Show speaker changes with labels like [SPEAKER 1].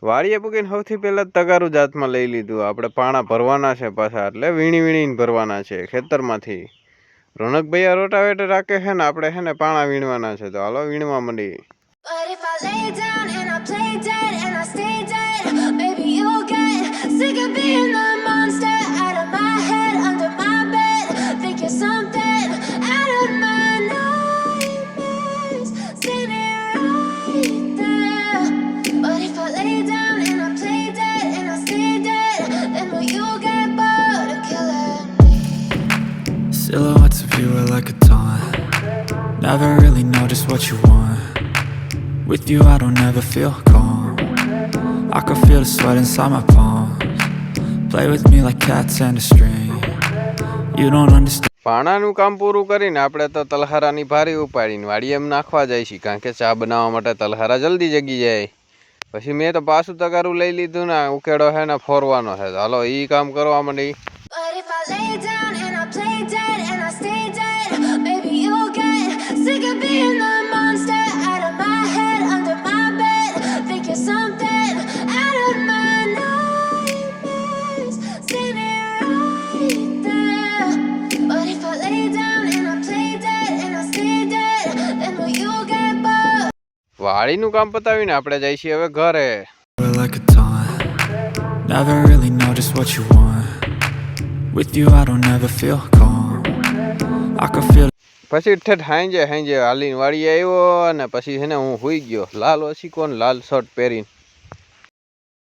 [SPEAKER 1] વાડીએ પૂગીને સૌથી પહેલાં તગારું જાતમાં લઈ લીધું. આપણે પાણા ભરવાના છે પાછા, એટલે વીણીને ભરવાના છે ખેતરમાંથી. રોનકભાઈ આ રોટાવેટર રાખે છે ને આપણે છે ને પાણા વીણવાના છે, તો હાલો વીણવા માંડી.
[SPEAKER 2] Silhouettes of you are like a taunt. Never really know just what you want. With you I don't ever feel calm. I can feel the sweat inside my palms. Play with me like cats and a string. You don't understand.
[SPEAKER 1] પાણાનું કામ પૂરું કરીને આપણે તો તલહારાની ભારી ઉપાડીને વાડીએ એમ નાખવા જાય છે, કારણ કે ચા બનાવવા માટે તલહારા જલ્દી જગી જાય. પછી મેં તો પાછું તગારું લઈ લીધું ને ઉકેડો છે ને ફોરવાનો છે, તો હાલો એ કામ કરવા માંડી. વાડીનું કામ પતાવીને આપણે જઈએ છીએ હવે ઘરે.
[SPEAKER 2] Like a taunt. Never really know just what you want. With you I don't ever feel calm. I can feel.
[SPEAKER 1] પછી ઠેઠ હાંજે હાલીને વાડીએ આવ્યો અને પછી છે ને હું સૂઈ ગયો. લાલ ઓછી કોણ લાલ શર્ટ પહેરીને.